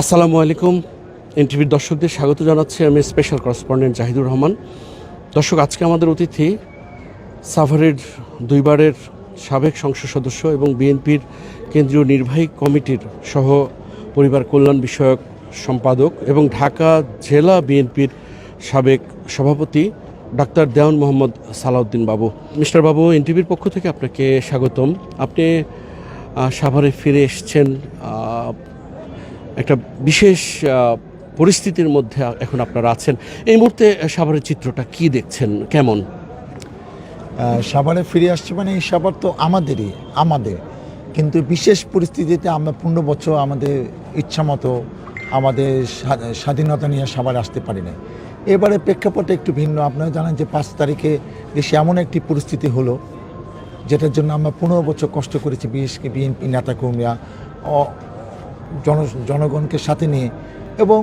আসসালামু আলাইকুম। এনটিভির দর্শকদের স্বাগত জানাচ্ছি আমি স্পেশাল করেসপন্ডেন্ট জাহিদুর রহমান। দর্শক, আজকে আমাদের অতিথি সাভারের দুইবারের সাবেক সংসদ সদস্য এবং বিএনপির কেন্দ্রীয় নির্বাহী কমিটির সহ পরিবার কল্যাণ বিষয়ক সম্পাদক এবং ঢাকা জেলা বিএনপির সাবেক সভাপতি ডাক্তার দেওয়ান মোহাম্মদ সালাউদ্দিন বাবু। মিস্টার বাবু, এনটিভির পক্ষ থেকে আপনাকে স্বাগতম। আপনি সাভারে ফিরে এসেছেন একটা বিশেষ পরিস্থিতির মধ্যে এখন আপনারা আছেন। এই মুহূর্তে সাভারের চিত্রটা কি দেখছেন, কেমন? সাভারে ফিরে আসছে মানে এই সাভার তো আমাদের কিন্তু বিশেষ পরিস্থিতিতে আমরা 15 বছর আমাদের ইচ্ছামতো আমাদের স্বাধীনতা নিয়ে সাভারে আসতে পারি না। এবারে প্রেক্ষাপটে একটু ভিন্ন। আপনারা জানেন যে 5 তারিখে দেশে এমন একটি পরিস্থিতি হলো যেটার জন্য আমরা 15 বছর কষ্ট করেছি, বিশেষ করে বিএনপি নেতাকর্মীরা জনগণকে সাথে নিয়ে, এবং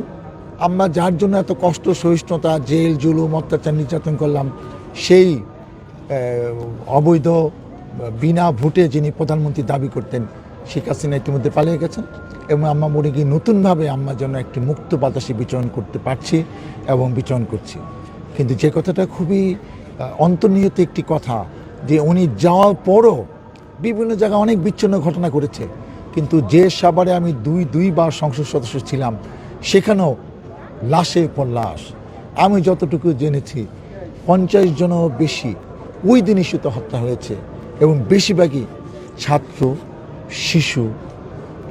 আমরা যার জন্য এত কষ্ট, সহিষ্ণুতা, জেল জুলুম, অত্যাচার, নির্যাতন করলাম, সেই অবৈধ বিনা ভোটে যিনি প্রধানমন্ত্রী দাবি করতেন শেখ হাসিনা ইতিমধ্যে পালিয়ে গেছেন, এবং আমরা মনে করি নতুনভাবে আমরা যেন একটি মুক্ত বাতাসে বিচরণ করতে পারছি এবং বিচরণ করছি। কিন্তু যে কথাটা খুবই অন্তর্নিহিত একটি কথা, যে উনি যাওয়ার পরও বিভিন্ন জায়গায় অনেক বিচ্ছিন্ন ঘটনা করেছে, কিন্তু যে সাভারে আমি দুইবার সংসদ সদস্য ছিলাম সেখানেও লাশের পর লাশ। আমি যতটুকু জেনেছি 50 জনেরও বেশি ওই দিন ইস্যুতে হত্যা হয়েছে, এবং বেশিরভাগই ছাত্র, শিশু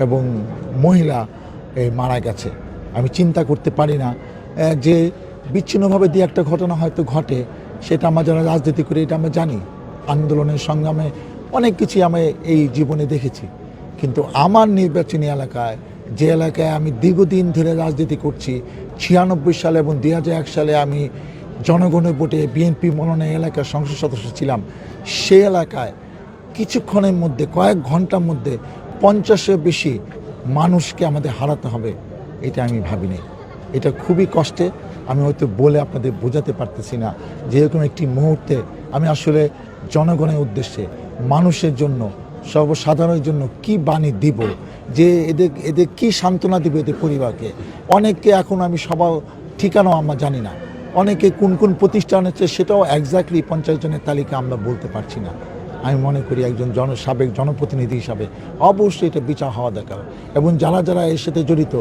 এবং মহিলা মারা গেছে। আমি চিন্তা করতে পারি না যে বিচ্ছিন্নভাবে দিয়ে একটা ঘটনা হয়তো ঘটে, সেটা আমরা যারা রাজনীতি করি এটা আমরা জানি। আন্দোলনের সংগ্রামে অনেক কিছুই আমি এই জীবনে দেখেছি, কিন্তু আমার নির্বাচনী এলাকায়, যে এলাকায় আমি দীর্ঘদিন ধরে রাজনীতি করছি, 96 সালে এবং 2001 সালে আমি জনগণের ভোটে বিএনপি মনোনয়ন এলাকার সংসদ সদস্য ছিলাম, সে এলাকায় কিছুক্ষণের মধ্যে, কয়েক ঘন্টার মধ্যে 50-এর বেশি মানুষকে আমাদের হারাতে হবে, এটা আমি ভাবিনি। এটা খুবই কষ্টে, আমি হয়তো বলে আপনাদের বোঝাতে পারতেছি না যেরকম একটি মুহূর্তে আমি আসলে জনগণের উদ্দেশ্যে, মানুষের জন্য, সর্বসাধারণের জন্য কি বাণী দিব, যে এদের কি সান্ত্বনা দিব এদের পরিবারকে। অনেককে এখন আমি সবার ঠিকানাও আমরা জানি না, অনেকে কোন কোন প্রতিষ্ঠান হচ্ছে সেটাও এক্স্যাক্টলি 50 জনের তালিকা আমরা বলতে পারছি না। আমি মনে করি একজন সাবেক জনপ্রতিনিধি হিসাবে অবশ্যই এটা বিচার হওয়া দরকার, এবং যারা যারা এর সাথে জড়িত,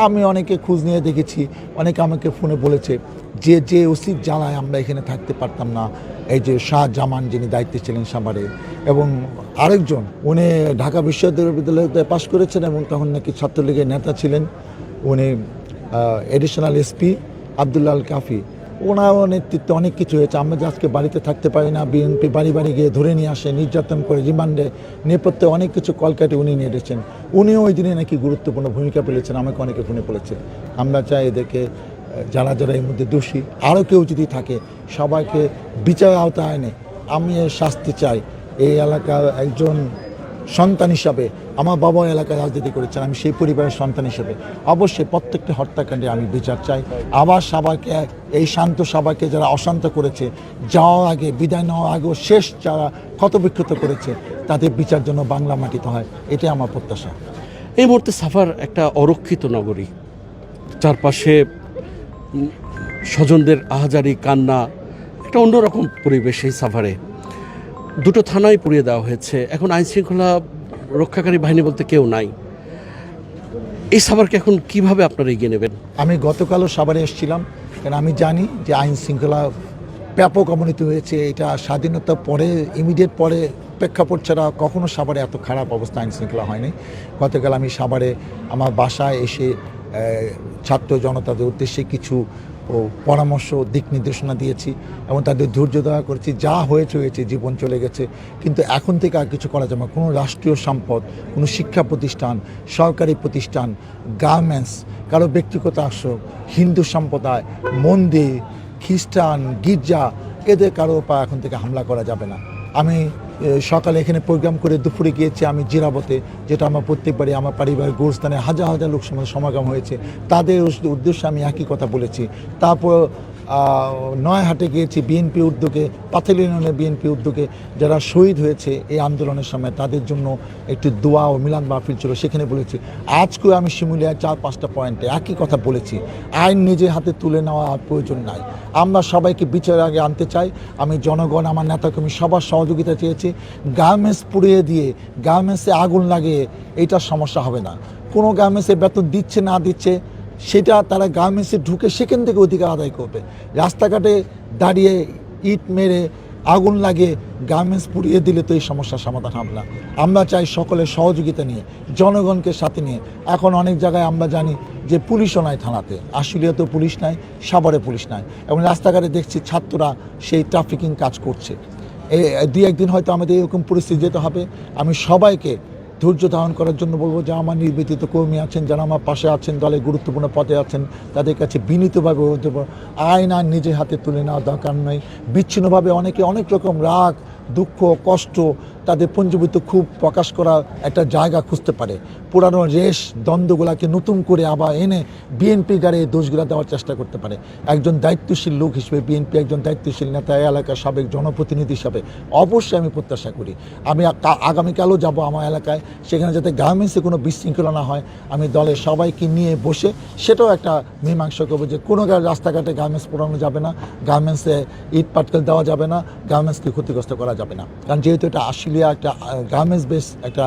আমি অনেকে খোঁজ নিয়ে দেখেছি, অনেকে আমাকে ফোনে বলেছে যে ওসির জ্বালায় আমরা এখানে থাকতে পারতাম না। এই যে শাহজামান যিনি দায়িত্বে ছিলেন সাভারে, এবং আরেকজন উনি ঢাকা বিশ্ববিদ্যালয়তে পাশ করেছেন এবং তখন নাকি ছাত্রলীগের নেতা ছিলেন, উনি এডিশনাল এসপি আবদুল্লাহ আল কাফি, ওনার নেতৃত্বে অনেক কিছু হয়েছে। আমরা যে আজকে বাড়িতে থাকতে পারি না, বিএনপি বাড়ি বাড়ি গিয়ে ধরে নিয়ে আসে, নির্যাতন করে, রিমান্ডে নেপথ্যে অনেক কিছু কলকাটে উনি নিয়ে এসেছেন। উনিও ওই দিনে নাকি গুরুত্বপূর্ণ ভূমিকা পেলেছেন, আমাকে অনেকে ফোনে বলেছে। আমরা চাই এদেরকে, যারা যারা এর মধ্যে দোষী, আরও কেউ যদি থাকে সবাইকে বিচারের আওতায় আনে আমি শাস্তি চাই। এই এলাকার একজন সন্তান হিসাবে, আমার বাবা এলাকায় রাজনীতি করেছেন, আমি সেই পরিবারের সন্তান হিসেবে অবশ্যই প্রত্যেকটি হত্যাকাণ্ডে আমি বিচার চাই। আবার সবাইকে, এই শান্ত সবাইকে যারা অশান্ত করেছে, যাওয়ার আগে, বিদায় নেওয়ার আগেও শেষ যারা ক্ষতবিক্ষত করেছে, তাদের বিচার জন্য বাংলা মাটিতে হয়, এটাই আমার প্রত্যাশা। এই মুহূর্তে সাভার একটা অরক্ষিত নগরী, চারপাশে স্বজনদের আহাজারি, কান্না, একটা অন্যরকম পরিবেশ এই সাভারে। 2টো থানায় পুড়িয়ে দেওয়া হয়েছে, এখন আইনশৃঙ্খলা রক্ষাকারী বাহিনী বলতে কেউ নাই। এই সাভারকে এখন কিভাবে আপনারা এগিয়ে নেবেন? আমি গতকালও সাভারে এসেছিলাম, কারণ আমি জানি যে আইন শৃঙ্খলা ব্যাপক অবনতি হয়েছে। এটা স্বাধীনতার পরে, ইমিডিয়েট পরে প্রেক্ষাপট ছাড়া কখনো সাভারে এত খারাপ অবস্থা আইন শৃঙ্খলা হয়নি। গতকাল আমি সাভারে আমার বাসায় এসে ছাত্র জনতাদের উদ্দেশ্যে কিছু পরামর্শ, দিক নির্দেশনা দিয়েছি এবং তাদের ধৈর্য দেওয়া করেছি। যা হয়েছে, জীবন চলে গেছে, কিন্তু এখন থেকে আর কিছু করা যাবে না। কোনো রাষ্ট্রীয় সম্পদ, কোনো শিক্ষা প্রতিষ্ঠান, সরকারি প্রতিষ্ঠান, গার্মেন্টস, কারো ব্যক্তিগত আশ্রয়, হিন্দু সম্প্রদায়, মন্দির, খ্রিস্টান, গির্জা, এদের কারো উপর এখন থেকে হামলা করা যাবে না। আমি সকালে এখানে প্রোগ্রাম করে দুপুরে গিয়েছি আমি জিরাবতে, যেটা আমার প্রত্যেকবারই আমার পারিবারিক গোরস্থানে হাজার হাজার লোক সমাগম হয়েছে, তাদের উদ্দেশ্যে আমি একই কথা বলেছি। তারপর নয়াহাটে গিয়েছি বিএনপি উদ্যোগে, পাথেল ইউনিয়নের বিএনপি উদ্যোগে যারা শহীদ হয়েছে এই আন্দোলনের সময় তাদের জন্য একটি দোয়া ও মিলান মাহফিল ছিল, সেখানে বলেছি। আজকেও আমি শিমুলিয়ায় 4-5টা পয়েন্টে একই কথা বলেছি, আইন নিজে হাতে তুলে নেওয়া আর প্রয়োজন নাই। আমরা সবাইকে বিচারের আগে আনতে চাই। আমি জনগণ, আমার নেতাকর্মী সবার সহযোগিতা চেয়েছি। গার্মেন্টস পুড়িয়ে দিয়ে, গার্মেন্টসে আগুন লাগিয়ে এইটার সমস্যা হবে না। কোনো গার্মেন্টসে বেতন দিচ্ছে না দিচ্ছে সেটা তারা গার্মেন্টসে ঢুকে সেখান থেকে অধিকার আদায় করবে। রাস্তাঘাটে দাঁড়িয়ে ইট মেরে আগুন লাগিয়ে গার্মেন্টস পুড়িয়ে দিলে তো এই সমস্যার সমাধান হবে না। আমরা চাই সকলের সহযোগিতা নিয়ে, জনগণকে সাথে নিয়ে। এখন অনেক জায়গায় আমরা জানি যে পুলিশও নাই থানাতে, আশুলিয়াতেও পুলিশ নাই, সাভারে পুলিশ নাই, এবং রাস্তাঘাটে দেখছি ছাত্ররা সেই ট্রাফিকিং কাজ করছে। এই 2-1 দিন হয়তো আমাদের এরকম পরিস্থিতি যেতে হবে। আমি সবাইকে ধৈর্য ধারণ করার জন্য বলবো যে আমার নির্বাচিত কর্মী আছেন, যারা আমার পাশে আছেন, দলে গুরুত্বপূর্ণ পদে আছেন, তাদের কাছে বিনীতভাবে বলতে পারবো আইন আর নিজের হাতে তুলে নেওয়া দরকার নয়। বিচ্ছিন্নভাবে অনেকে অনেক রকম রাগ, দুঃখ, কষ্ট, তাদের পঞ্জীভূত খুব প্রকাশ করা একটা জায়গা খুঁজতে পারে। পুরানো রেশ দ্বন্দ্বগুলোকে নতুন করে আবার এনে বিএনপি গাড়ি দোষগুলো দেওয়ার চেষ্টা করতে পারে। একজন দায়িত্বশীল লোক হিসেবে, বিএনপি একজন দায়িত্বশীল নেতা, এলাকার সাবেক জনপ্রতিনিধি হিসাবে অবশ্যই আমি প্রত্যাশা করি, আমি আগামীকালও যাব আমার এলাকায়, সেখানে যাতে গার্মেন্টসে কোনো বিশৃঙ্খলা না হয়। আমি দলের সবাইকে নিয়ে বসে সেটাও একটা মীমাংসা করবো যে কোনো রাস্তাঘাটে গার্মেন্টস পোড়ানো যাবে না, গার্মেন্টসে ইট পাটকেল দেওয়া যাবে না, গার্মেন্টসকে ক্ষতিগ্রস্ত করা যাবে না। কারণ যেহেতু এটা আশুলিয়া একটা গার্মেন্টস বেস একটা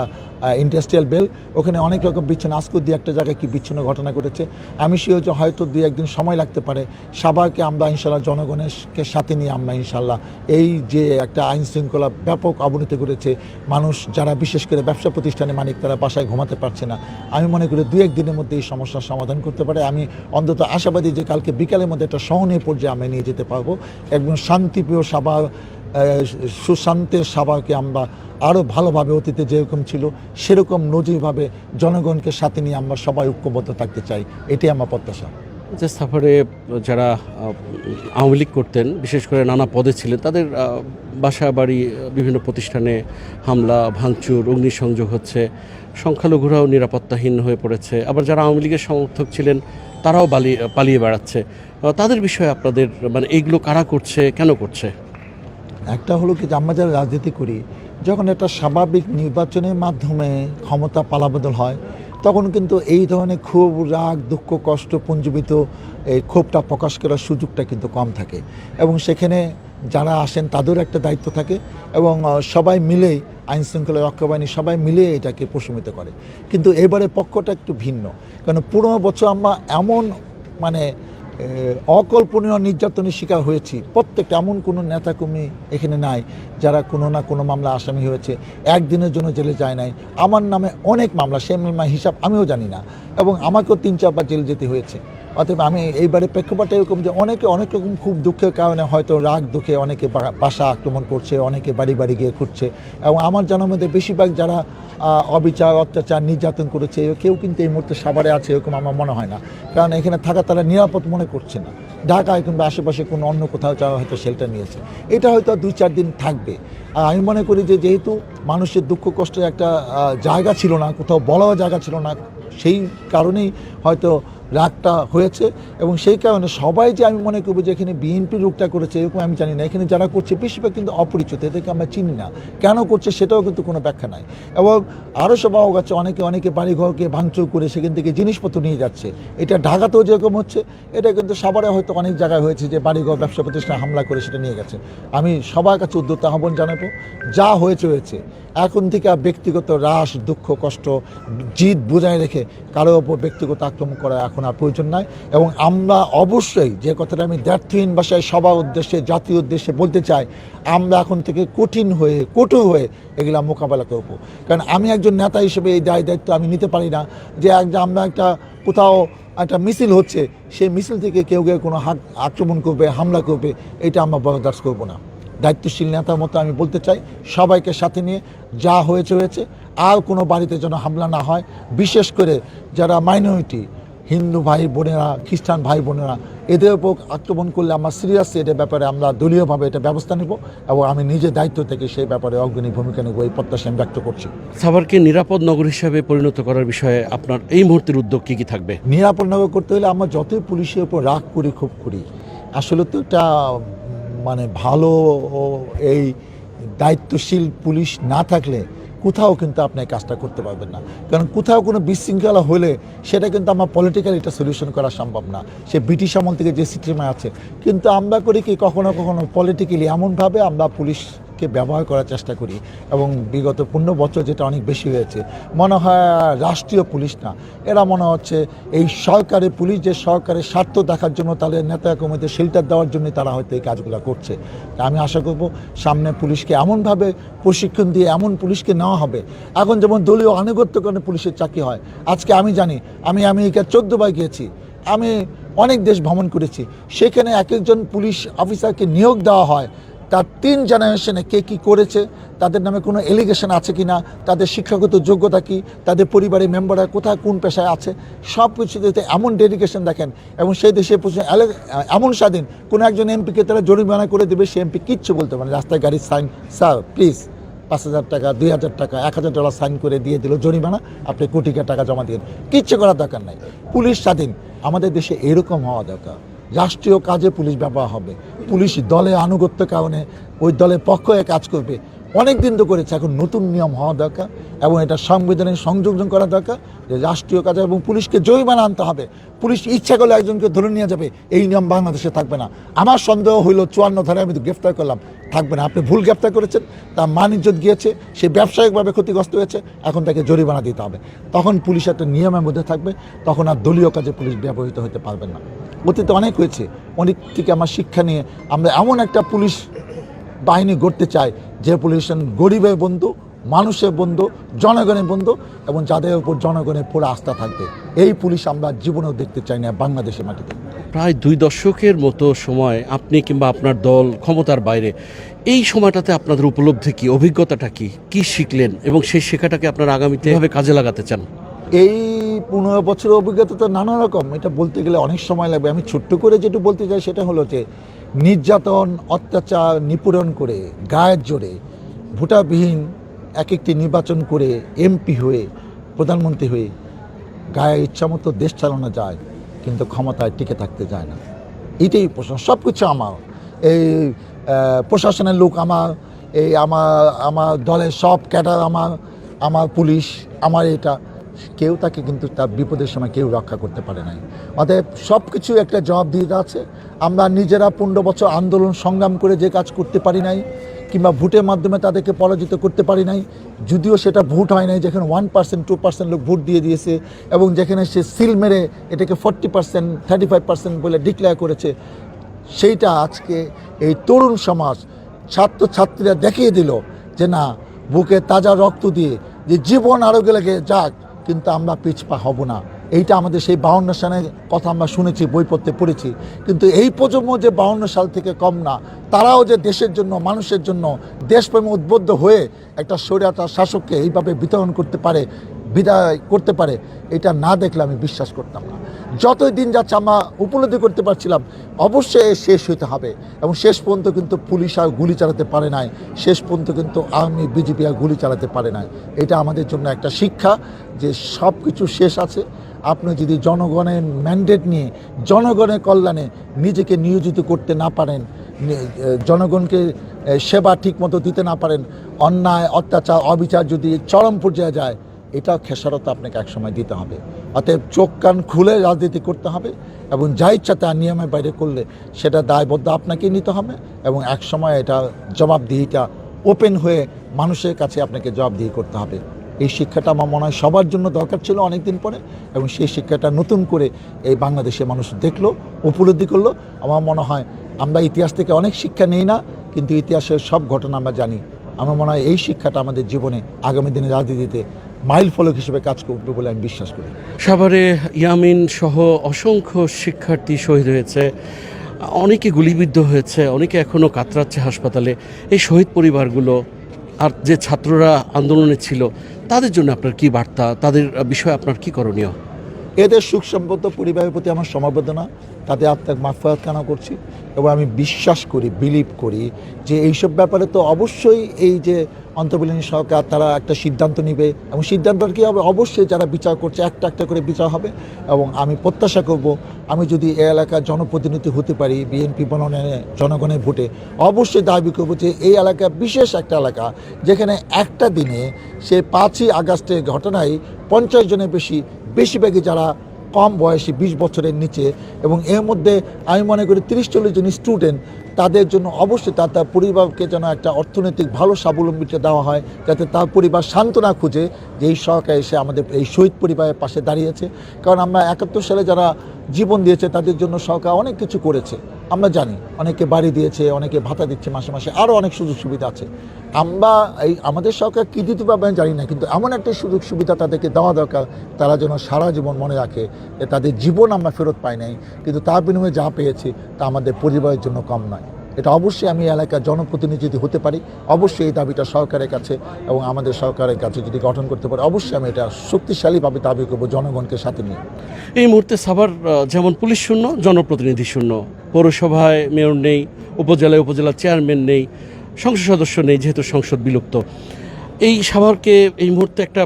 ইন্ডাস্ট্রিয়াল বেল, ওখানে অনেক রকম বিচ্ছিন্ন, আজকে দিয়ে একটা জায়গায় কি বিচ্ছিন্ন ঘটনা ঘটেছে। আমি হচ্ছে হয়তো 2-1 দিন সময় লাগতে পারে। সবাইকে আমরা ইনশাল্লাহ জনগণের সাথে নিয়ে আমরা ইনশাল্লাহ এই যে একটা আইন শৃঙ্খলা ব্যাপক অবনতি করেছে, মানুষ যারা বিশেষ করে ব্যবসা প্রতিষ্ঠানে মালিক তারা বাসায় ঘুমাতে পারছে না, আমি মনে করি 2-1 দিনের মধ্যে এই সমস্যার সমাধান করতে পারে। আমি অন্তত আশাবাদী যে কালকে বিকালের মধ্যে একটা সহনীয় পর্যায়ে আমরা নিয়ে যেতে পারবো। একদম শান্তিপ্রিয় সভা, সুশান্তের সভাকে আমরা আরও ভালোভাবে অতীতে যেরকম ছিল সেরকম নজিরভাবে জনগণকে সাথে নিয়ে আমরা সবাই ঐক্যবদ্ধ থাকতে চাই, এটাই আমার প্রত্যাশা। যে সাফারে যারা আওয়ামী লীগ করতেন, বিশেষ করে নানা পদে ছিলেন, তাদের বাসা বাড়ি বিভিন্ন প্রতিষ্ঠানে হামলা, ভাঙচুর, অগ্নিসংযোগ হচ্ছে, সংখ্যালঘুরাও নিরাপত্তাহীন হয়ে পড়েছে, আবার যারা আওয়ামী লীগের সমর্থক ছিলেন তারাও পালিয়ে বেড়াচ্ছে। তাদের বিষয়ে আপনাদের মানে এইগুলো কারা করছে, কেন করছে? একটা হলো কি যে আমরা যারা রাজনীতি করি, যখন একটা স্বাভাবিক নির্বাচনের মাধ্যমে ক্ষমতা পালাবদল হয় তখন কিন্তু এই ধরনের ক্ষোভ, রাগ, দুঃখ, কষ্ট পুঞ্জীবিত এই ক্ষোভটা প্রকাশ করার সুযোগটা কিন্তু কম থাকে, এবং সেখানে যারা আসেন তাদেরও একটা দায়িত্ব থাকে, এবং সবাই মিলেই আইন শৃঙ্খলা রক্ষা বাহিনী সবাই মিলে এটাকে প্রশমিত করে। কিন্তু এবারে পক্ষটা একটু ভিন্ন, কারণ 15 বছর আমরা এমন মানে অকল্পনীয় নির্যাতনের শিকার হয়েছি। প্রত্যেকটা এমন কোনো নেতাকর্মী এখানে নাই যারা কোনো না কোনো মামলা আসামি হয়েছে, একদিনের জন্য জেলে যায় নাই। আমার নামে অনেক মামলা, সেই মামলা হিসাব আমিও জানি না, এবং আমাকেও 3-4 বার জেল যেতে হয়েছে। অতএব আমি এইবারে প্রেক্ষাপটে এরকম যে অনেকে অনেক রকম খুব দুঃখের কারণে হয়তো রাগ দুঃখে অনেকে বাসা আক্রমণ করছে, অনেকে বাড়ি বাড়ি গিয়ে খুঁজছে, এবং আমার জানার মধ্যে বেশিরভাগ যারা অবিচার, অত্যাচার, নির্যাতন করেছে কেউ কিন্তু এই মুহূর্তে সাভারে আছে এরকম আমার মনে হয় না, কারণ এখানে থাকা তারা নিরাপদ মনে করছে না। ঢাকায় কিংবা আশেপাশে কোনো অন্য কোথাও যাওয়া হয়তো শেল্টার নিয়েছে, এটা হয়তো 2-4 দিন থাকবে। আর আমি মনে করি যে যেহেতু মানুষের দুঃখ কষ্টের একটা জায়গা ছিল না, কোথাও বলার জায়গা ছিল না, সেই কারণেই হয়তো রাগটা হয়েছে, এবং সেই কারণে সবাই যে আমি মনে করবো যে এখানে বিএনপি লোকটা করেছে এরকম আমি জানি না। এখানে যারা করছে বেশিরভাগ কিন্তু অপরিচিত, এদেরকে আমরা চিনি না, কেন করছে সেটাও কিন্তু কোনো ব্যাখ্যা নাই। এবং আরও সব পাওয়া গেছে অনেকে বাড়িঘরকে ভাঙচুর করে সেখান থেকে জিনিসপত্র নিয়ে যাচ্ছে। এটা ঢাকাতেও যেরকম হচ্ছে, এটা কিন্তু সাভারে হয়তো অনেক জায়গায় হয়েছে যে বাড়িঘর, ব্যবসা প্রতিষ্ঠানে হামলা করে সেটা নিয়ে গেছে। আমি সবার কাছে উদ্যোক্তা আহ্বান জানাবো, যা হয়েছে এখন থেকে ব্যক্তিগত রাশ, দুঃখ, কষ্ট, জিদ বজায় রেখে কারো ওপর ব্যক্তিগত আক্রমণ করা এখন আর প্রয়োজন নাই। এবং আমরা অবশ্যই যে কথাটা আমি দ্ব্যর্থহীন ভাষায় সবার উদ্দেশ্যে, জাতীয় উদ্দেশ্যে বলতে চাই, আমরা এখন থেকে কঠোর হয়ে এগুলা মোকাবেলা করবো। কারণ আমি একজন নেতা হিসেবে এই দায়িত্ব আমি নিতে পারি না যে আমরা একটা কোথাও একটা মিছিল হচ্ছে, সেই মিছিল থেকে কেউ কোনো আক্রমণ করবে, হামলা করবে, এটা আমরা বরদাস্ত করবো না। দায়িত্বশীল নেতার মতো আমি বলতে চাই, সবাইকে সাথে নিয়ে যা হয়েছে আর কোনো বাড়িতে যেন হামলা না হয়, বিশেষ করে যারা মাইনরিটি, হিন্দু ভাই বোনেরা, খ্রিস্টান ভাই বোনেরা, এদের উপর আক্রমণ করলে আমরা সিরিয়াসলি এটার ব্যাপারে আমরা দলীয়ভাবে এটা ব্যবস্থা নেব, এবং আমি নিজের দায়িত্ব থেকে সেই ব্যাপারে অগ্রণী ভূমিকা নেব, এই প্রত্যাশা আমি ব্যক্ত করছি। সাভারকে নিরাপদ নগর হিসাবে পরিণত করার বিষয়ে আপনার এই মুহূর্তের উদ্যোগ কী থাকবে? নিরাপদ নগর করতে হলে আমরা যতই পুলিশের উপর রাগ করি, খুব করি, আসলে তো এটা মানে ভালো ও এই দায়িত্বশীল পুলিশ না থাকলে কোথাও কিন্তু আপনি এই কাজটা করতে পারবেন না। কারণ কোথাও কোনো বিশৃঙ্খলা হলে সেটা কিন্তু আমার পলিটিক্যালি এটা সলিউশন করা সম্ভব না, সে ব্রিটিশ আমল থেকে যে সিস্টেমে আছে। কিন্তু আমরা করি কি কখনো কখনো পলিটিক্যালি এমনভাবে আমরা পুলিশকে ব্যবহার করার চেষ্টা করি, এবং বিগত 15 বছর যেটা অনেক বেশি হয়েছে, মনে হয় রাষ্ট্রীয় পুলিশ না, এরা মনে হচ্ছে এই সরকারি পুলিশ, যে সরকারের স্বার্থ দেখার জন্য তাদের নেতা কর্মীদের শেল্টার দেওয়ার জন্য তারা হয়তো এই কাজগুলো করছে। তা আমি আশা করব সামনে পুলিশকে এমনভাবে প্রশিক্ষণ দিয়ে এমন পুলিশকে নেওয়া হবে। এখন যেমন দলীয় আনুগত্য কারণে পুলিশের চাকরি হয়, আজকে আমি জানি, আমি আমেরিকা 14 বার গিয়েছি, আমি অনেক দেশ ভ্রমণ করেছি, সেখানে এক একজন পুলিশ অফিসারকে নিয়োগ দেওয়া হয়, তার 3 জেনারেশনে কে কী করেছে, তাদের নামে কোনো এলিগেশন আছে কি না, তাদের শিক্ষাগত যোগ্যতা কী, তাদের পরিবারের মেম্বাররা কোথায় কোন পেশায় আছে, সব কিছুতে এমন ডেডিকেশন দেখেন। এবং সেই দেশে এমন স্বাধীন, কোনো একজন এমপিকে তারা জরিমানা করে দেবে, সে এমপি কিচ্ছু বলতে পারে, রাস্তায় গাড়ির সাইন, স্যার প্লিজ 5,000 টাকা, 2,000 টাকা, $1,000 সাইন করে দিয়ে দিল জরিমানা, আপনি কোটিকা টাকা জমা দিয়ে, কিচ্ছু করার দরকার নাই। পুলিশ স্বাধীন, আমাদের দেশে এরকম হওয়া দরকার। রাষ্ট্রীয় কাজে পুলিশ ব্যবহার হবে, পুলিশ দলে আনুগত্য কারণে ওই দলের পক্ষ হয়ে কাজ করবে, অনেক দিন তো করেছে, এখন নতুন নিয়ম হওয়া দরকার এবং এটা সংবিধানে সংযোজন করা দরকার যে রাষ্ট্রীয় কাজে, এবং পুলিশকে জরিমানা আনতে হবে। পুলিশ ইচ্ছা করলে একজনকে ধরে নিয়ে যাবে, এই নিয়ম বাংলাদেশে থাকবে না। আমার সন্দেহ হইল 54 ধারায় আমি তো গ্রেফতার করলাম, থাকবে না। আপনি ভুল গ্রেফতার করেছেন, তার মান ইজ্জত গিয়েছে, সে ব্যবসায়িকভাবে ক্ষতিগ্রস্ত হয়েছে, এখন তাকে জরিমানা দিতে হবে। তখন পুলিশ একটা নিয়মের মধ্যে থাকবে, তখন আর দলীয় কাজে পুলিশ ব্যবহৃত হতে পারবে না। অতীতে অনেক হয়েছে, অনেক থেকে আমার শিক্ষা নিয়ে আমরা এমন একটা পুলিশ বাহিনী গড়তে চাই যে পুলিশ গরিবের বন্ধু, মানুষের বন্ধু, জনগণের বন্ধু, এবং যাদের উপর জনগণের পুরো আস্থা থাকবে। এই পুলিশ আমরা জীবনেও দেখতে চাই না বাংলাদেশের মাটিতে। প্রায় 2 দশকের মতো সময় আপনি কিংবা আপনার দল ক্ষমতার বাইরে, এই সময়টাতে আপনাদের উপলব্ধি কি, অভিজ্ঞতাটা কি, কি শিখলেন এবং সেই শেখাটাকে আপনারা আগামীতে কিভাবে কাজে লাগাতে চান? এই 15 বছরের অভিজ্ঞতা তো নানা রকম, এটা বলতে গেলে অনেক সময় লাগবে। আমি ছোট্ট করে যেটু বলতে চাই সেটা হলো যে নির্যাতন, অত্যাচার, নিপীড়ন করে, গায়ের জোরে, ভোটারবিহীন এক একটি নির্বাচন করে এমপি হয়ে, প্রধানমন্ত্রী হয়ে গায়ে ইচ্ছামতো দেশ চালানো যায়, কিন্তু ক্ষমতায় টিকে থাকতে যায় না। এটাই প্রশ্ন। সব কিছু আমার, এই প্রশাসনের লোক আমার, এই আমার দলের সব ক্যাডার আমার পুলিশ আমার, এটা কেউ তাকে কিন্তু তার বিপদের সময় কেউ রক্ষা করতে পারে নাই। অতএব সব কিছু একটা জবাবদিহিতা আছে। আমরা নিজেরা 15 বছর আন্দোলন সংগ্রাম করে যে কাজ করতে পারি নাই, কিংবা ভোটের মাধ্যমে তাদেরকে পরাজিত করতে পারি নাই, যদিও সেটা ভোট হয় নাই, যেখানে 1% 2% লোক ভোট দিয়ে দিয়েছে, এবং যেখানে সে সিল মেরে এটাকে 40% 35% বলে ডিক্লেয়ার করেছে, সেইটা আজকে এই তরুণ সমাজ, ছাত্রছাত্রীরা দেখিয়ে দিল যে না, বুকে তাজা রক্ত দিয়ে যে জীবন আরও গেলে যাক, কিন্তু আমরা পিছপা হব না। এইটা আমাদের সেই 52 সালের কথা আমরা শুনেছি, বইপত্রে পড়েছি, কিন্তু এই প্রজন্ম যে 52 সাল থেকে কম না, তারাও যে দেশের জন্য, মানুষের জন্য দেশপ্রেমে উদ্বুদ্ধ হয়ে একটা স্বৈরাচার শাসককে এইভাবে বিতরণ করতে পারে, বিদায় করতে পারে, এটা না দেখলে আমি বিশ্বাস করতাম না। যতই দিন যাচ্ছে আমরা উপলব্ধি করতে পারছিলাম অবশ্যই শেষ হইতে হবে, এবং শেষ পর্যন্ত কিন্তু পুলিশ আর গুলি চালাতে পারে নাই, শেষ পর্যন্ত কিন্তু আর্মি বিজেপি আর গুলি চালাতে পারে নাই। এটা আমাদের জন্য একটা শিক্ষা যে সব কিছু শেষ আছে। আপনি যদি জনগণের ম্যান্ডেট নিয়ে জনগণের কল্যাণে নিজেকে নিয়োজিত করতে না পারেন, জনগণকে সেবা ঠিকমতো দিতে না পারেন, অন্যায়, অত্যাচার, অবিচার যদি চরম পর্যায়ে যায়, এটা খেসারত আপনাকে একসময় দিতে হবে। অতএব চোখ কান খুলে রাজনীতি করতে হবে, এবং যা ইচ্ছা তা নিয়মের বাইরে করলে সেটা দায়বদ্ধ আপনাকেই নিতে হবে, এবং একসময় এটা জবাবদিহিটা ওপেন হয়ে মানুষের কাছে আপনাকে জবাবদিহি করতে হবে। এই শিক্ষাটা আমার মনে হয় সবার জন্য দরকার ছিল অনেক দিন পরে, এবং সেই শিক্ষাটা নতুন করে এই বাংলাদেশের মানুষ দেখলো, উপলব্ধি করলো। আমার মনে হয় আমরা ইতিহাস থেকে অনেক শিক্ষা নেই না, কিন্তু ইতিহাসের সব ঘটনা আমরা জানি। আমার মনে হয় এই শিক্ষাটা আমাদের জীবনে আগামী দিনে রাজনীতিতে মাইল ফলক হিসেবে কাজ করবে বলে আমি বিশ্বাস করি। সাভারে ইয়ামিন সহ অসংখ্য শিক্ষার্থী শহীদ হয়েছে, অনেকে গুলিবিদ্ধ হয়েছে, অনেকে এখনও কাতরাচ্ছে হাসপাতালে। এই শহীদ পরিবারগুলো আর যে ছাত্ররা আন্দোলনে ছিল, তাদের জন্য আপনার কি বার্তা, তাদের বিষয়ে আপনার কি করণীয়? এদের সুখ সম্পন্ন পরিবারের প্রতি আমার সমবেদনা, তাদের আত্মার মাগফিরাত কামনা করছি, এবং আমি বিশ্বাস করি, বিলিভ করি যে এইসব ব্যাপারে তো অবশ্যই এই যে অন্তর্বর্তী সরকার তারা একটা সিদ্ধান্ত নেবে, এবং সিদ্ধান্তটা কী হবে, অবশ্যই যারা বিচার করছে একটা একটা করে বিচার হবে, এবং আমি প্রত্যাশা করব আমি যদি এই এলাকার জনপ্রতিনিধি হতে পারি বিএনপি মনোনয়নে জনগণের ভোটে, অবশ্যই দাবি করবো যে এই এলাকা বিশেষ একটা এলাকা, যেখানে একটা দিনে সে 5ই আগস্টের ঘটনায় 50 জনের বেশিরভাগই যারা কম বয়সী 20 বছরের নিচে, এবং এর মধ্যে আমি মনে করি 30-40 জন স্টুডেন্ট, তাদের জন্য অবশ্যই তার পরিবারকে যেন একটা অর্থনৈতিক ভালো স্বাবলম্বিতা দেওয়া হয়, যাতে তার পরিবার সান্ত্বনা খুঁজে যে এই সরকার এসে আমাদের এই শহীদ পরিবারের পাশে দাঁড়িয়েছে। কারণ আমরা 71 সালে যারা জীবন দিয়েছে তাদের জন্য সরকার অনেক কিছু করেছে, আমরা জানি, অনেকে বাড়ি দিয়েছে, অনেকে ভাতা দিচ্ছে মাসে মাসে, আরও অনেক সুযোগ সুবিধা আছে। আমরা আমাদের সরকার কী দিতে পারবে আমি জানি না, কিন্তু এমন একটা সুযোগ সুবিধা তাদেরকে দেওয়া দরকার, তারা যেন সারা জীবন মনে রাখে যে তাদের জীবন আমরা ফেরত পাই নাই, কিন্তু তার বিনিময়ে যা পেয়েছি তা আমাদের পরিবারের জন্য কম নয়। এটা অবশ্যই আমি এলাকার জনপ্রতিনিধি যদি হতে পারি, অবশ্যই এই দাবিটা সরকারের কাছে এবং আমাদের সরকারের কাছে যদি গঠন করতে পারি, অবশ্যই আমি এটা শক্তিশালীভাবে দাবি করবো জনগণকে সাথে নিয়ে। এই মুহূর্তে সাভার যেমন পুলিশ শূন্য, জনপ্রতিনিধি শূন্য, পৌরসভায় মেয়র নেই, উপজেলার চেয়ারম্যান নেই, সংসদ সদস্য নেই, যেহেতু সংসদ বিলুপ্ত। এই সাভারকে এই মুহূর্তে একটা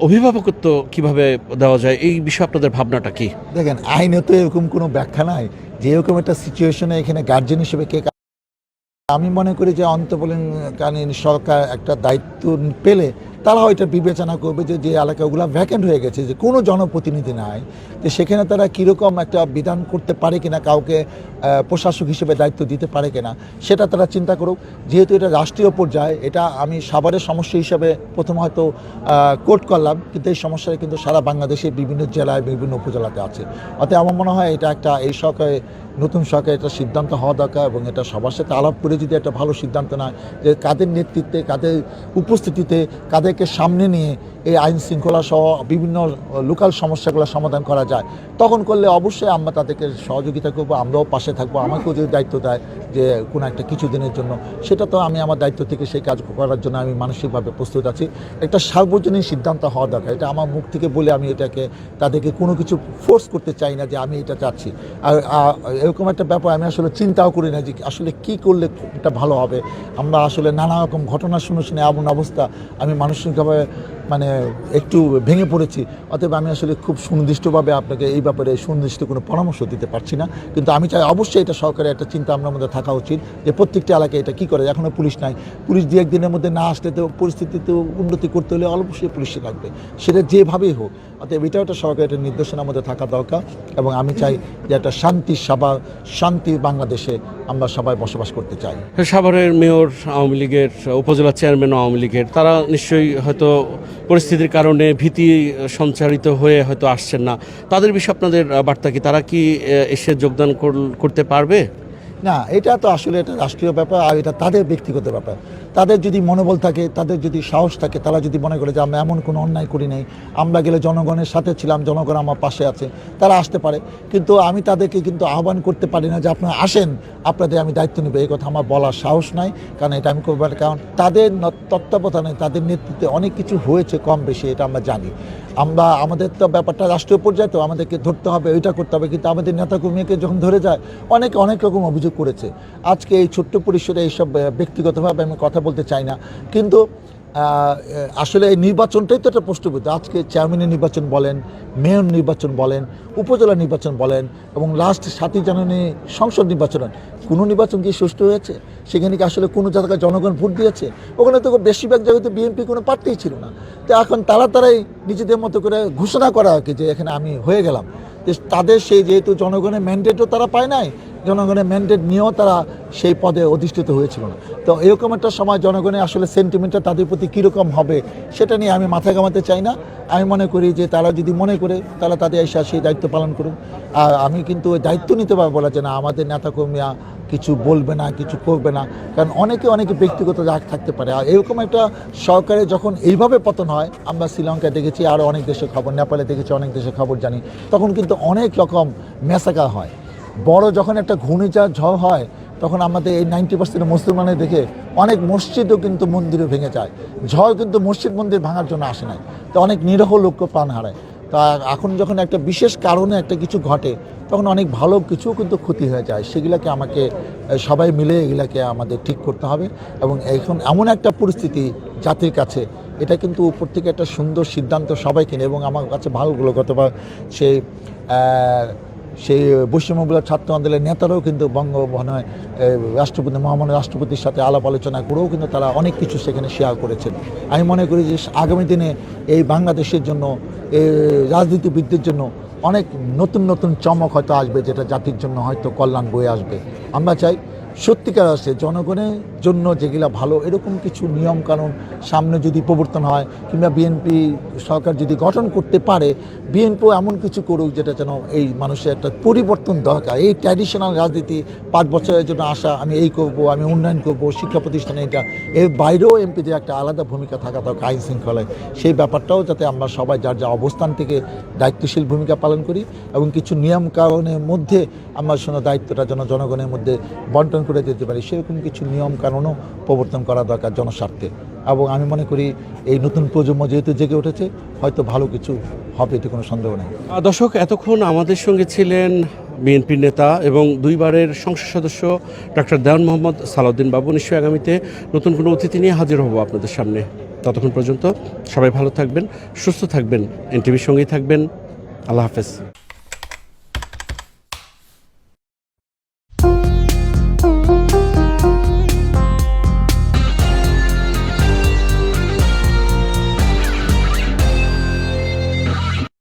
অভিভাবকত্ব কিভাবে দেওয়া যায়, এই বিষয়ে আপনাদের ভাবনাটা কি? দেখেন, আইনে তো এরকম কোনো ব্যাখ্যা নাই যে এরকম একটা সিচুয়েশনে এখানে গার্জেন হিসেবে কে। আমি মনে করি যে অন্তর্বর্তীকালীন সরকার একটা দায়িত্ব পেলে তারা হয়তো বিবেচনা করবে যে যে এলাকাগুলো ভ্যাকেন্ট হয়ে গেছে, যে কোনো জনপ্রতিনিধি নাই, যে সেখানে তারা কীরকম একটা বিধান করতে পারে কিনা, কাউকে প্রশাসক হিসেবে দায়িত্ব দিতে পারে কিনা, সেটা তারা চিন্তা করুক। যেহেতু এটা রাষ্ট্রীয় পর্যায়ে, এটা আমি সাভারের সমস্যা হিসাবে প্রথম হয়তো কোট করলাম, কিন্তু এই সমস্যাটা কিন্তু সারা বাংলাদেশের বিভিন্ন জেলায় বিভিন্ন উপজেলাতে আছে। অতএব আমার মনে হয় এটা একটা এই সরকারে, নতুন সরকার এটা সিদ্ধান্ত হওয়া দরকার, এবং এটা সবার সাথে আলাপ করে যদি একটা ভালো সিদ্ধান্ত নেয় যে কাদের নেতৃত্বে, কাদের উপস্থিতিতে, কাদেরকে সামনে নিয়ে এই আইন শৃঙ্খলা সহ বিভিন্ন লোকাল সমস্যাগুলো সমাধান করা যায়, তখন করলে অবশ্যই আমরা তাদেরকে সহযোগিতা করবো, আমরাও পাশে থাকবো। আমাকেও যদি দায়িত্ব দেয় যে কোনো একটা কিছু দিনের জন্য, সেটা তো আমি আমার দায়িত্ব থেকে সেই কাজ করার জন্য আমি মানসিকভাবে প্রস্তুত আছি। একটা সার্বজনীন সিদ্ধান্ত হওয়া দরকার, এটা আমার মুখ থেকে বলে আমি এটাকে তাদেরকে কোনো কিছু ফোর্স করতে চাই না যে আমি এটা চাচ্ছি। আর এরকম একটা ব্যাপার আমি আসলে চিন্তাও করি না যে আসলে কী করলে এটা ভালো হবে। আমরা আসলে নানা রকম ঘটনা শুনে এমন অবস্থা, আমি মানসিকভাবে একটু ভেঙে পড়েছি। অতএব আমি আসলে খুব সুনির্দিষ্টভাবে আপনাকে এই ব্যাপারে সুনির্দিষ্ট কোনো পরামর্শ দিতে পারছি না, কিন্তু আমি চাই অবশ্যই এটা সরকারের একটা চিন্তা আমার মধ্যে থাকা উচিত যে প্রত্যেকটা এলাকায় এটা কী করে। এখনও পুলিশ নাই, পুলিশ দু একদিনের মধ্যে না আসলে তো পরিস্থিতিতে উন্নতি করতে হলে অবশ্যই পুলিশে লাগবে, সেটা যেভাবেই হোক। অতএব এটাও একটা সরকারের একটা নির্দেশনার মধ্যে থাকা দরকার, এবং আমি চাই যে একটা শান্তি বাংলাদেশে আমরা সবাই বসবাস করতে চাই। সাভারের মেয়র আওয়ামী লীগের, উপজেলা চেয়ারম্যান আওয়ামী লীগের, তারা নিশ্চয়ই হয়তো পরিস্থিতির কারণে ভীতি সঞ্চারিত হয়ে হয়তো আসছেন না। তাদের বিষয়ে আপনাদের বার্তা কি? তারা কি এসে যোগদান করতে পারবে? না, এটা তো আসলে এটা রাষ্ট্রীয় ব্যাপার, আর এটা তাদের ব্যক্তিগত ব্যাপার। তাদের যদি মনোবল থাকে, তাদের যদি সাহস থাকে, তারা যদি মনে করে যে আমরা এমন কোনো অন্যায় করি নাই, আমরা গেলে জনগণের সাথে ছিলাম, জনগণ আমার পাশে আছে, তারা আসতে পারে। কিন্তু আমি তাদেরকে কিন্তু আহ্বান করতে পারি না যে আপনারা আসেন, আপনাদের আমি দায়িত্ব নেব, এই কথা আমার বলার সাহস নাই, কারণ এটা আমি করবো না। কারণ তাদের তত্ত্বাবধানে, তাদের নেতৃত্বে অনেক কিছু হয়েছে কম বেশি, এটা আমরা জানি। আমাদের তো ব্যাপারটা রাষ্ট্রীয় পর্যায়ে, তো আমাদেরকে ধরতে হবে, ওইটা করতে হবে। কিন্তু আমাদের নেতাকর্মীকে যখন ধরে যায়, অনেক রকম অভিযোগ করেছে। আজকে এই ছোট্ট পরিসরে এইসব ব্যক্তিগতভাবে আমি কথা বলতে চাই না, কিন্তু আসলে এই নির্বাচনটাই তো একটা প্রশ্নবিদ্ধ। আজকে চেয়ারম্যানের নির্বাচন বলেন, মেয়র নির্বাচন বলেন, উপজেলা নির্বাচন বলেন, এবং লাস্ট 7ই জানুয়ারি সংসদ নির্বাচন, কোনো নির্বাচন কি সুষ্ঠু হয়েছে? সেখানে কি আসলে কোনো জায়গায় জনগণ ভোট দিয়েছে? ওখানে তো বেশিরভাগ জায়গাতে বিএনপি কোনো প্রার্থীই ছিল না। তো এখন তারাই নিজেদের মতো করে ঘোষণা করা আর কি যে এখানে আমি হয়ে গেলাম। তাদের সেই যেহেতু জনগণের ম্যান্ডেটও তারা পায় নাই, জনগণের ম্যান্ডেট নিয়েও তারা সেই পদে অধিষ্ঠিত হয়েছিল না। তো এরকম একটা সময় জনগণের আসলে সেন্টিমেন্টটা তাদের প্রতি কীরকম হবে সেটা নিয়ে আমি মাথা ঘামাতে চাই না। আমি মনে করি যে তারা যদি মনে করে, তারা তাদের এসে সেই দায়িত্ব পালন করুন। আর আমি কিন্তু ওই দায়িত্ব নিতে পারবো বলা যে না আমাদের নেতাকর্মীরা কিছু বলবে না, কিছু করবে না, কারণ অনেকে ব্যক্তিগত রাগ থাকতে পারে। আর এরকম একটা সরকারে যখন এইভাবে পতন হয়, আমরা শ্রীলঙ্কায় দেখেছি, আরও অনেক দেশের খবর, নেপালে দেখেছি, অনেক দেশের খবর জানি, তখন কিন্তু অনেক রকম ম্যাসাকার হয়। বড় যখন একটা ঘূর্ণিঝড় ঝড় হয়, তখন আমাদের এই 90% মুসলমানের দেখে অনেক মসজিদও কিন্তু মন্দিরে ভেঙে যায়। ঝড় কিন্তু মসজিদ মন্দির ভাঙার জন্য আসে নাই, তো অনেক নিরহ লোককে প্রাণ হারায়। তা এখন যখন একটা বিশেষ কারণে একটা কিছু ঘটে, তখন অনেক ভালো কিছু কিন্তু ক্ষতি হয়ে যায়। সেগুলোকে আমাকে সবাই মিলে এগুলাকে আমাদের ঠিক করতে হবে। এবং এখন এমন একটা পরিস্থিতি জাতির কাছে, এটা কিন্তু উপর থেকে একটা সুন্দর সিদ্ধান্ত সবাই কিনে। এবং আমার কাছে ভালো গতবার সেই সেই বৈষম্যমূলক ছাত্র আন্দোলনের নেতারাও কিন্তু বঙ্গভবনে রাষ্ট্রপতি মহামান্য রাষ্ট্রপতির সাথে আলাপ আলোচনা করেও কিন্তু তারা অনেক কিছু সেখানে শেয়ার করেছেন। আমি মনে করি যে আগামী দিনে এই বাংলাদেশের জন্য রাজনীতিবিদদের জন্য অনেক নতুন নতুন চমক হয়তো আসবে, যেটা জাতির জন্য হয়তো কল্যাণ বয়ে আসবে। আমরা চাই সত্যিকার আছে জনগণের জন্য যেগুলা ভালো এরকম কিছু নিয়মকানুন সামনে যদি প্রবর্তন হয়, কিংবা বিএনপি সরকার যদি গঠন করতে পারে, বিএনপিও এমন কিছু করুক যেটা যেন এই মানুষের একটা পরিবর্তন দরকার। এই ট্র্যাডিশনাল রাজনীতি 5 বছরের জন্য আসা, আমি এই করব, আমি উন্নয়ন করব, শিক্ষা প্রতিষ্ঠানে এটা, এর বাইরেও এমপিদের একটা আলাদা ভূমিকা থাকা দরকার আইন শৃঙ্খলায়। সেই ব্যাপারটাও যাতে আমরা সবাই যার যা অবস্থান থেকে দায়িত্বশীল ভূমিকা পালন করি, এবং কিছু নিয়ম কানুনের মধ্যে আমরা দায়িত্বটা যেন জনগণের মধ্যে বন্টন করে দিতে পারি, সেরকম কিছু নিয়ম কানুনও প্রবর্তন করা দরকার জনস্বার্থে। এবং আমি মনে করি এই নতুন প্রজন্ম যেহেতু জেগে উঠেছে, হয়তো ভালো কিছু হবে, এতে কোনো সন্দেহ নেই। দর্শক, এতক্ষণ আমাদের সঙ্গে ছিলেন বিএনপির নেতা এবং 2 বারের সংসদ সদস্য ডক্টর দেওয়ান মোহাম্মদ সালাউদ্দিন বাবু। নিশ্চয়ই আগামীতে নতুন কোনো অতিথি নিয়ে হাজির হব আপনাদের সামনে। ততক্ষণ পর্যন্ত সবাই ভালো থাকবেন, সুস্থ থাকবেন, এনটিভির সঙ্গেই থাকবেন। আল্লাহ হাফেজ।